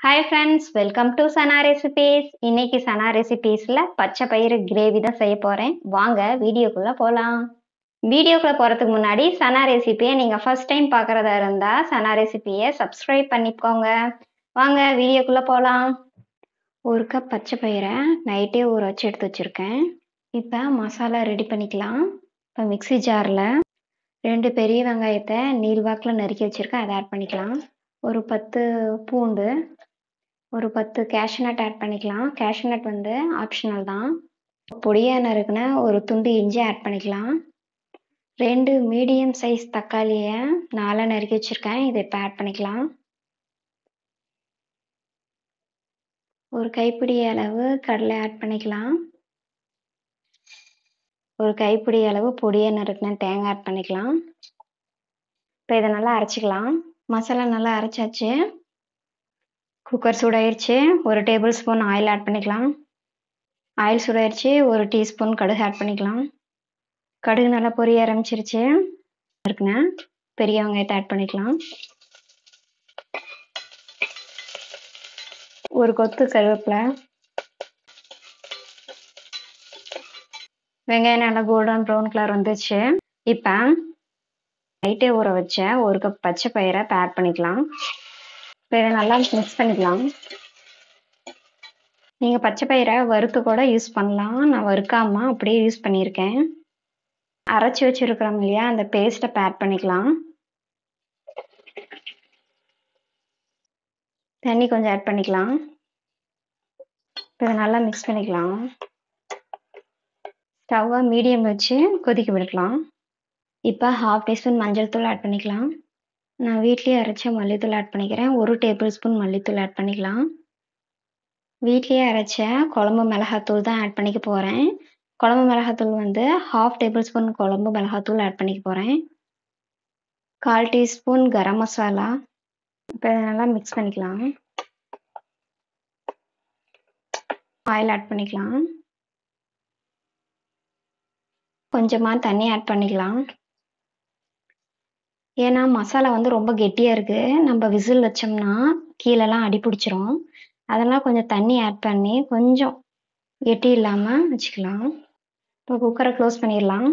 Hi friends, welcome to Sana Recipes. இன்னைக்கு Sana Recipesல பச்சை பயிறு கிரேவி தான் செய்ய போறேன். வாங்க வீடியோக்குள்ள போலாம். வீடியோக்குள்ள போறதுக்கு முன்னாடி Sana ரெசிபியை நீங்க ஃபர்ஸ்ட் டைம் பார்க்கறதா இருந்தா Sana ரெசிபியை சப்ஸ்கிரைப் பண்ணிக்கோங்க. வாங்க வீடியோக்குள்ள போலாம். ஒரு கப் பச்சை பயிரை நைட்டே ஊற வச்சு எடுத்து வச்சிருக்கேன். இப்போ மசாலா ரெடி பண்ணிக்கலாம். இப்போ மிக்ஸி ஜாரில் 2 பெரிய வெங்காயத்தை நீள்வாக்கில் நறுக்கி வச்சிருக்கேன், அதை ஆட் பண்ணிக்கலாம். ஒரு 10 பூண்டு, ஒரு 10 கேஷ்யூ நட் ஆட் பண்ணிக்கலாம். கேஷ்யூ நட் வந்து ஆப்ஷனல் தான். பொடியாக நறுக்குன ஒரு துண்டு இஞ்சி ஆட் பண்ணிக்கலாம். 2 மீடியம் சைஸ் தக்காளியை 4 நறுக்கி வச்சுருக்கேன், இதை இப்போ ஆட் பண்ணிக்கலாம். ஒரு கைப்பிடி அளவு கடலை ஆட் பண்ணிக்கலாம். ஒரு கைப்பிடி அளவு பொடியாக நறுக்குன தேங்காய் ஆட் பண்ணிக்கலாம். இப்போ இதை நல்லா அரைச்சிக்கலாம். மசாலா நல்லா அரைச்சாச்சு. குக்கர் சூடாயிருச்சு. ஒரு டேபிள் ஸ்பூன் ஆயில் ஆட் பண்ணிக்கலாம். ஆயில் சூடாயிருச்சு. ஒரு டீஸ்பூன் கடுகு ஆட் பண்ணிக்கலாம். கடுகு நல்லா பொரிய ஆரம்பிச்சிருச்சு. இருக்குண்ணா பெரிய வெங்காயத்தை ஆட் பண்ணிக்கலாம். ஒரு கொத்து கருவேப்பிலை. வெங்காயம் நல்லா கோல்டன் ப்ரௌன் கலர் வந்துச்சு. இப்போ நைட்டே ஊற வச்ச ஒரு கப் பச்சை பயிரை ஆட் பண்ணிக்கலாம். இப்போ இதை நல்லா மிக்ஸ் பண்ணிக்கலாம். நீங்கள் பச்சை பயிரை வறுத்து கூட யூஸ் பண்ணலாம். நான் வறுக்காமல் அப்படியே யூஸ் பண்ணியிருக்கேன். அரைச்சி வச்சுருக்கிறோம் இல்லையா, அந்த பேஸ்ட்டை ஆட் பண்ணிக்கலாம். தண்ணி கொஞ்சம் ஆட் பண்ணிக்கலாம். இதை நல்லா மிக்ஸ் பண்ணிக்கலாம். ஸ்டவ்வை மீடியம் வச்சு கொதிக்க விடலாம். இப்போ 1/2 டீஸ்பூன் மஞ்சள் தூள் ஆட் பண்ணிக்கலாம். நான் வீட்லேயே அரைச்ச மல்லித்தூள் ஆட் பண்ணிக்கிறேன். 1 டேபிள் ஸ்பூன் மல்லித்தூள் ஆட் பண்ணிக்கலாம். வீட்லேயே அரைச்ச குழம்பு மிளகாத்தூள் தான் ஆட் பண்ணிக்க போகிறேன். குழம்பு மிளகாத்தூள் வந்து 1/2 டேபிள் ஸ்பூன் குழம்பு மிளகாத்தூள் ஆட் பண்ணிக்க போகிறேன். 1/4 டீஸ்பூன் கரம் மசாலா. இப்போ இதை நல்லா மிக்ஸ் பண்ணிக்கலாம். ஆயில் ஆட் பண்ணிக்கலாம். கொஞ்சமாக தண்ணி ஆட் பண்ணிக்கலாம். ஏன்னா மசாலா வந்து ரொம்ப கெட்டியாக இருக்குது. நம்ம விசில் வச்சோம்னா கீழெல்லாம் அடி பிடிச்சிரும். அதெல்லாம் கொஞ்சம் தண்ணி ஆட் பண்ணி கொஞ்சம் கெட்டி இல்லாமல் வச்சுக்கலாம். இப்போ குக்கரை க்ளோஸ் பண்ணிடலாம்.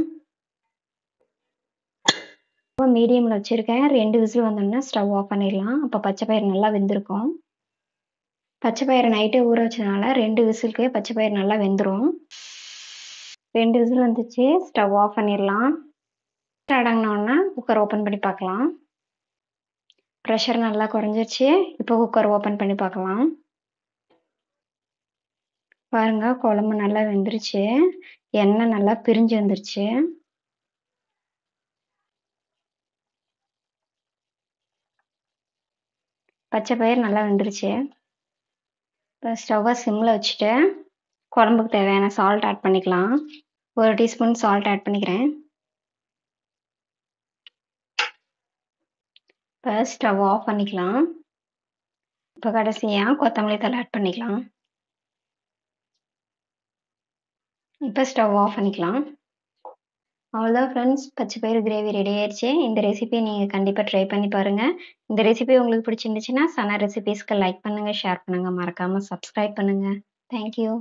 இப்போ மீடியமில் வச்சுருக்கேன். 2 விசில் வந்தோம்னா ஸ்டவ் ஆஃப் பண்ணிடலாம். அப்போ பச்சை பயிறு நல்லா வெந்திருக்கும். பச்சை பயிறு நைட்டே ஊற வச்சதுனால 2 விசிலுக்கே பச்சை பயிறு நல்லா வெந்துடும். 2 விசில் வந்துச்சு. ஸ்டவ் ஆஃப் பண்ணிடலாம். அடங்கினோன்னா குக்கர் ஓப்பன் பண்ணி பார்க்கலாம். ப்ரெஷர் நல்லா குறைஞ்சிருச்சு. இப்போ குக்கர் ஓப்பன் பண்ணி பார்க்கலாம். பாருங்க, குழம்பு நல்லா வெந்துருச்சு. எண்ணெய் நல்லா பிரிஞ்சு வந்துருச்சு. பச்சை பயிறு நல்லா வெந்துருச்சு. இப்போ ஸ்டவ்வை சிம்மில் வச்சுட்டு குழம்புக்கு தேவையான சால்ட் ஆட் பண்ணிக்கலாம். 1 டீஸ்பூன் சால்ட் ஆட் பண்ணிக்கிறேன். இப்போ ஸ்டவ் ஆஃப் பண்ணிக்கலாம். இப்போ கடைசியாக கொத்தமல்லி தழை ஆட் பண்ணிக்கலாம். இப்போ ஸ்டவ் ஆஃப் பண்ணிக்கலாம். அவ்வளோதான் ஃப்ரெண்ட்ஸ், பச்சை பயிறு கிரேவி ரெடி ஆயிடுச்சு. இந்த ரெசிபியை நீங்கள் கண்டிப்பாக ட்ரை பண்ணி பாருங்கள். இந்த ரெசிபி உங்களுக்கு பிடிச்சிருந்துச்சுன்னா சனா ரெசிபீஸ்க்கு லைக் பண்ணுங்கள், ஷேர் பண்ணுங்கள், மறக்காமல் சப்ஸ்கிரைப் பண்ணுங்கள். தேங்க்யூ.